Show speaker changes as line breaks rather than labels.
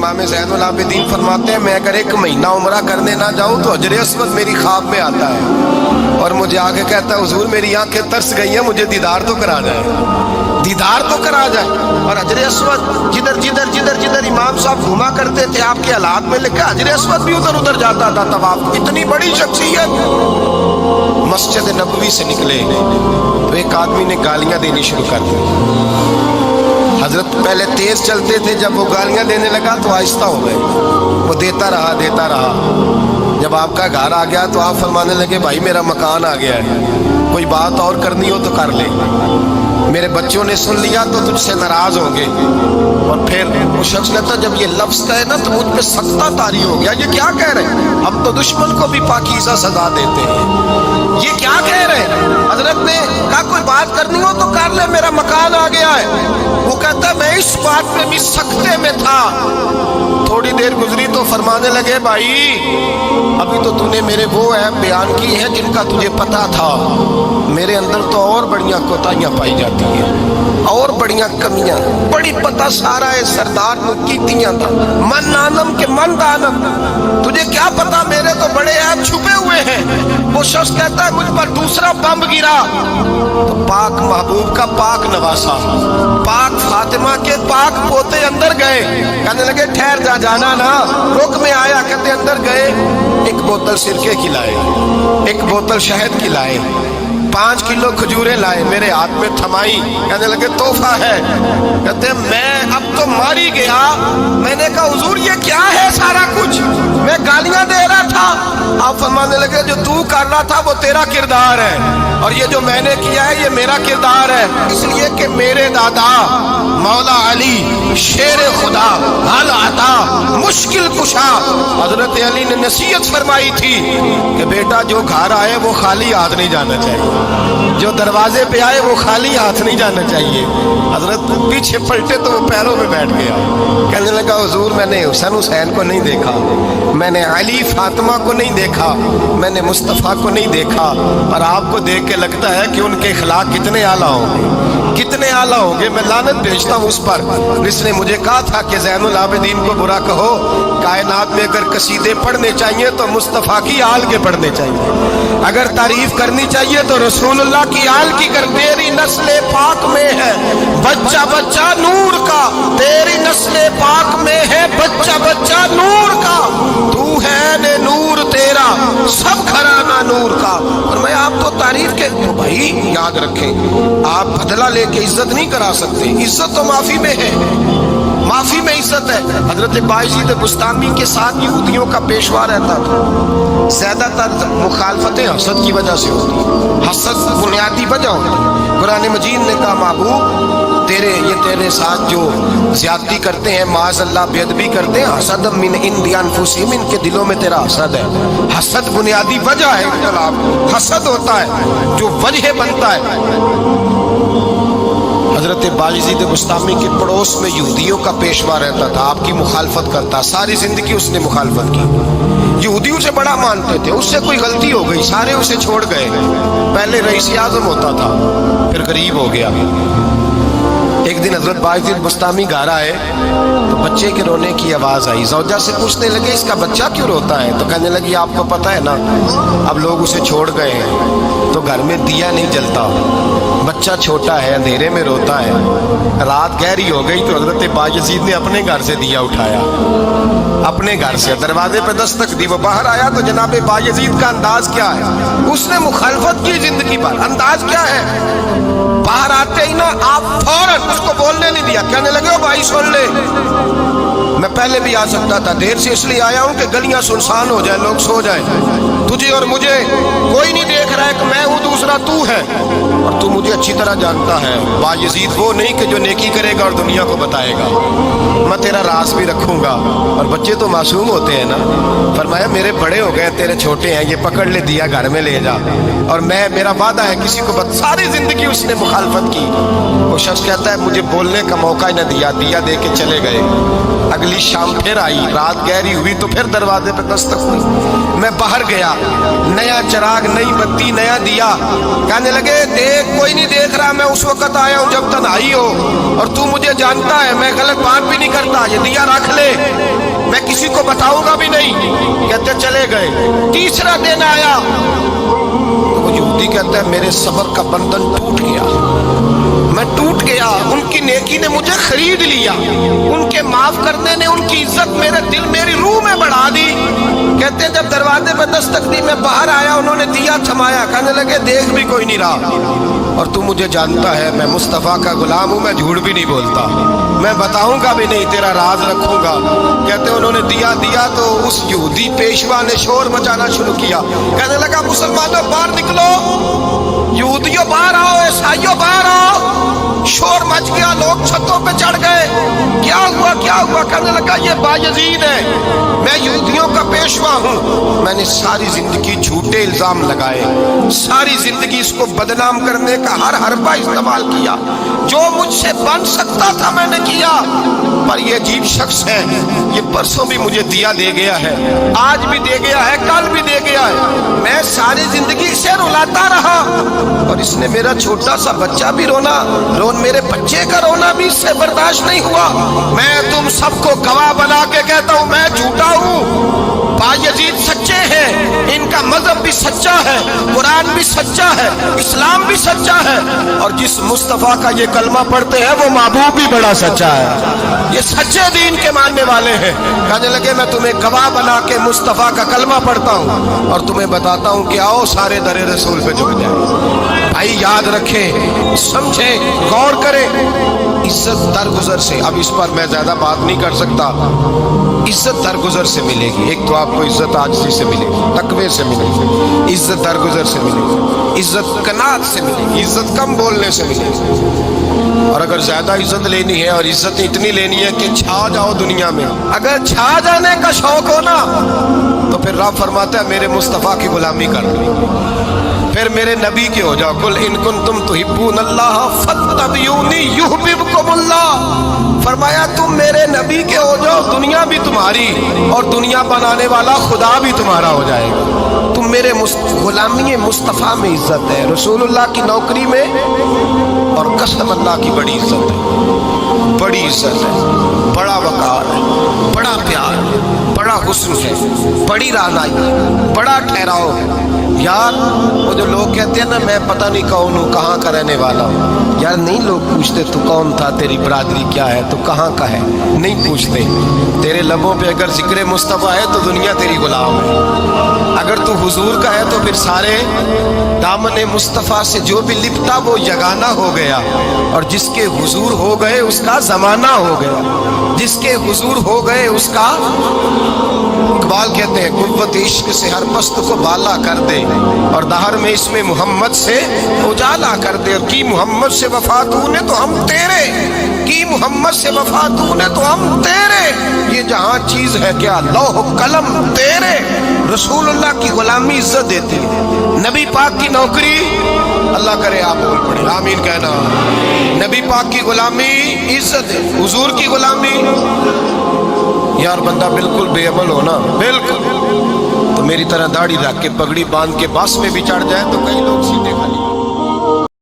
इमाम ज़ैनुल आबिदीन फरमाते हैं मैं अगर 1 महीना उम्रा करने ना जाऊं तो हजर अस्वद मेरी ख्वाब में आता है और मुझे आके कहता है हुजूर मेरी आंखें तरस गई हैं, मुझे दीदार तो करा जाए, दीदार तो करा जाए। और हजर अस्वद जिधर जिधर जिधर जिधर इमाम साहब घुमा करते थे आपके हालात में लिखा हजर अस्वद भी उधर उधर जाता था तवाफ। इतनी बड़ी शख्सियत। मस्जिद नबवी से निकले तो एक आदमी ने गालियां देनी शुरू कर दी। हजरत पहले तेज चलते थे, जब वो गालियां देने लगा तो आहिस्ता हो गए। वो देता रहा देता रहा। जब आपका घर आ गया तो आप फरमाने लगे भाई मेरा मकान आ गया है, कोई बात और करनी हो तो कर ले, मेरे बच्चों ने सुन लिया तो तुझसे नाराज होंगे। और फिर वो शख्स कहता जब ये लफ्ज कहे ना तो मुझ पे सख्ता तारी हो गया, ये क्या कह रहे हैं, हम तो दुश्मन को भी पाकीज़ा सजा देते हैं, ये क्या कह रहे हैं। हजरत ने कहा कोई बात करनी हो तो कर ले, मेरा मकान आ गया है। वो कहता मैं इस बात में भी सख्ते में था। थोड़ी देर गुजरी तो फरमाने लगे भाई अभी तो तूने मेरे वो ऐप बयान की है जिनका तुझे पता था, मेरे अंदर तो और बढ़िया कोताहियां पाई जाती हैं, और बढ़िया कमियां, बड़ी पता सारा है सरदार मुकीतियां था मन नानम के मन दानम, तुझे क्या पता मेरे तो बड़े ऐप छुपे हुए हैं। वो शख्स कहता है मुझ पर दूसरा बम गिरा तो पाक महबूब का पाक नवासा, पाक फातिमा के पाक पोते अंदर गए, कहने लगे ठहर जा, जाना ना, रुक में आया। कहते अंदर गए, 1 बोतल सिरके की लाए, 1 बोतल शहद की लाए, 5 किलो खजूरें लाए, मेरे हाथ में थमाई, कहने लगे तोहफा है। कहते मैं अब तो मारी गया। मैंने कहा हुजूर ये क्या है सारा कुछ, मैं गालियां दे रहा था। आप फरमाने लगे जो तू कर रहा था वो तेरा किरदार है और ये जो मैंने किया है ये मेरा किरदार है, इसलिए कि मेरे दादा मौला अली शेर खुदा हल आता मुश्किल कुशा, हजरत अली ने नसीहत फरमाई थी कि बेटा जो घर आए वो खाली हाथ नहीं जाना चाहिए, जो दरवाजे पे आए वो खाली हाथ नहीं जाना चाहिए। हजरत पीछे पलटे तो वो पैरों में बैठ गया, कहने लगा हुजूर मैंने हुसैन हुसैन को नहीं देखा, मैंने अली फातिमा को नहीं देखा, मैंने मुस्तफ़ा को नहीं देखा, और आपको देख के लगता है कि उनके अखलाक कितने आला होंगे, कितने आला होंगे। मैं लानत भेजता हूँ उस पर जिसने मुझे कहा था कि ज़ैनुल आबिदीन को बुरा कहो, कायनात में अगर कसीदे पढ़ने चाहिए तो मुस्तफ़ा की आल के पढ़ने चाहिए, अगर तारीफ करनी चाहिए तो रसूलुल्लाह की आल की कर। तेरी नस्ले पाक में है बच्चा बच्चा नूर का, तेरी नस्ले पाक में है बच्चा बच्चा नूर का, तू है ने नूर तेरा सब घराना नूर का। और मैं आप तो तारीफ के तो भाई याद रखें, आप बदला लेके इज्जत नहीं करा सकते, इज्जत तो माफी में है, माफी में इज्जत है। हजरत बायजीद बुस्तामी के साथ यहूदियों का पेशवा रहता था, ज्यादातर मुखालफतें हसद की वजह से होती, हसद बुनियादी वजह होती। कुरान मजीद ने कहा महबूब तेरे साथ जो ज्यादती करते हैं माज़ अल्लाह बेअदबी करते हैं, हसद मिन इंदी अनफुसिहिम, इनके दिलों में तेरा हसद है। हसद बुनियादी वजह है, इख्तिलाफ हसद होता है जो वजह बनता है। हजरत बायजीद बुस्तामी के पड़ोस में यहूदियों का पेशवा रहता था, आपकी मुखालफत करता, सारी जिंदगी उसने मुखालफत की, यहूदी उसे बड़ा मानते थे, उससे कोई गलती हो गई सारे उसे छोड़ गए। पहले रईस आज़म होता था फिर गरीब हो गया। एक दिन हजरत बायजीद बुस्तामी घर आए तो बच्चे के रोने की आवाज आई, ज़ौजा से पूछने लगे इसका बच्चा क्यों रोता है, तो कहने लगी आपको पता है ना अब लोग उसे छोड़ गए हैं तो घर में दिया नहीं जलता, बच्चा छोटा है अंधेरे में रोता है। रात गहरी हो गई तो हजरत बायजीद ने अपने घर से दिया उठाया, अपने घर से दरवाजे पर दस्तक दी, वो बाहर आया तो जनाब बायजीद का अंदाज क्या है, उसने मुखालफत की जिंदगी पर, अंदाज क्या है, बाहर आते ही ना आप फौरन उसको बोलने नहीं दिया, कहने लगे ओ भाई सुन ले, मैं पहले भी आ सकता था, देर से इसलिए आया हूं कि गलियां सुनसान हो जाए, लोग सो जाए, तुझे और मुझे कोई नहीं देख रहा है कि मैं हूं दूसरा तू है, और तू मुझे अच्छी तरह जानता है। बायजीद वो नहीं कि जो नेकी करेगा और दुनिया को बताएगा, मैं तेरा राज भी रखूंगा, और बच्चे तो मासूम होते हैं ना। फरमाया मेरे बड़े हो गए तेरे छोटे हैं, ये पकड़ ले दिया घर में ले जा, और मैं मेरा वादा है किसी को सारी जिंदगी उसने मुखालफत की। वो शख्स कहता है मुझे बोलने का मौका ही न दिया, दिया दे के चले गए। अगली शाम फिर आई, रात गहरी हुई तो फिर दरवाजे पर दस्तक हुई, मैं बाहर गया, नया चिराग नई बत्ती नया दिया, कहने लगे दे देख, कोई नहीं देख रहा, मैं उस वक्त आया हूं जब तन्हाई हो, और तू मुझे जानता है, मैं गलत बात भी नहीं करता, ये दिया रख ले, मैं किसी को बताऊंगा भी नहीं। कहते चले गए। तीसरा दिन आया तो वो यहूदी कहता है मेरे सब्र का बंधन टूट गया, मैं टूट गया, उनकी नेकी ने मुझे खरीद लिया, उनके माफ करने ने उनकी इज्जत मेरे दिल मेरी रूह में बढ़ा दी। कहते जब दरवाजे पर दस्तक दी, मैं बाहर आया, उन्होंने दिया थमाया, कहने लगे देख भी कोई नहीं रहा, और तू मुझे जानता है मैं मुस्तफ़ा का गुलाम हूं, मैं झूठ भी नहीं बोलता, मैं बताऊंगा भी नहीं, तेरा राज रखूंगा। कहते उन्होंने दिया तो उस यहूदी पेशवा ने शोर मचाना शुरू किया, कहने लगा मुसलमानों बाहर निकलो, यहूदियों बाहर आओ, ईसाइयों बाहर आओ। शोर मच गया, लोग छतों पे चढ़ गए, क्या हुआ क्या हुआ? कहने लगा ये बायजीद है, मैं यहूदियों का पेशवा हूं, मैंने सारी जिंदगी झूठे इल्जाम लगाए, सारी जिंदगी इसको बदनाम करने का हर हरबा इस्तेमाल किया, जो मुझसे बन सकता था मैंने किया, पर ये अजीब शख्स है, ये परसों भी मुझे दिया दे गया है, आज भी दे गया है, कल भी दे गया है, मैं सारी जिंदगी इसे रुलाता रहा, और इसने मेरा छोटा सा बच्चा भी मेरे बच्चे का रोना भी इससे बर्दाश्त नहीं हुआ। मैं तुम सबको गवाह बना के कहता हूं मैं झूठा हूं, बायजीद सच्चे हैं, इनका मजहब भी सच्चा है, कुरान भी सच्चा है, इस्लाम भी सच्चा है, और जिस मुस्तफा का ये कलमा पढ़ते हैं वो महबूब भी बड़ा सच्चा है, ये सच्चे दीन के मानने वाले हैं। कहने लगे मैं तुम्हें गवाह बना के मुस्तफा का कलमा पढ़ता हूं और तुम्हें बताता हूं कि आओ सारे दरे रसूल पे झुक जाए। भाई याद रखे, समझे, गौर करें, इज्जत दरगुजर से, अब इस पर मैं ज्यादा बात नहीं कर सकता, इज्जत दरगुजर से मिलेगी। एक तो आपको इज्जत आजिज़ी से मिलेगी, तकवे से मिलेगी, इज्जत दरगुजर से मिलेगी, इज्जत कनात से मिलेगी, इज्जत कम बोलने से मिलेगी। और अगर ज्यादा इज्जत लेनी है और इज्जत इतनी लेनी है कि छा जाओ दुनिया में, अगर छा जाने का शौक हो ना, तो फिर रब फरमाता है मेरे मुस्तफा की गुलामी कर लो, फिर मेरे नबी के हो जाओ। कुल इन कुंतुम तुहिब्बूनल्लाह फत्तबिऊनी युहब्बिबकुमुल्लाह, फरमाया तुम मेरे नबी के हो जाओ, दुनिया भी तुम्हारी और दुनिया बनाने वाला खुदा भी तुम्हारा हो जाएगा। तुम मेरे गुलामी मुस्तफ़ा में इज्जत है, रसूलुल्लाह की नौकरी में और कसम अल्लाह की बड़ी इज्जत है, बड़ी इज्जत है, बड़ा वकार है, बड़ा प्यार है, बड़ा हुस्न है, बड़ी रानाई, बड़ा ठहराव। यार वो जो लोग कहते हैं ना मैं पता नहीं कौन हूँ, कहाँ का रहने वाला हूँ, यार नहीं लोग पूछते तू कौन था, तेरी बरादरी क्या है, तू कहाँ का है, नहीं पूछते। तेरे लबों पे अगर जिक्र मुस्तफ़ा है तो दुनिया तेरी गुलाम है, अगर तू हुजूर का है तो फिर सारे दामन मुस्तफ़ा से जो भी लिपटा वो यगाना हो गया, और जिसके हुजूर हो गए उसका जमाना हो गया, जिसके हुजूर हो गए उसका। इकबाल कहते हैं कुव्वत इश्क से हर पस्त को बाला कर दे, और दहर में इसमें मोहम्मद से उजाला कर दे, और की मोहम्मद से वफा तूने तो हम तेरे, की मोहम्मद से वफा तूने तो हम तेरे, ये जहां चीज है क्या लौह कलम तेरे। रसूलुल्लाह की गुलामी इज्जत देती है, नबी पाक की नौकरी, अल्लाह करे आप बोल पड़े आमीन कहना, नबी पाक की गुलामी इज्जत है, हुजूर की गुलामी। यार बंदा बिल्कुल बेअमल हो ना, बिल्कुल, तो मेरी तरह दाढ़ी रख के पगड़ी बांध के बस में भी चढ़ जाए तो कई लोग सीटें खाली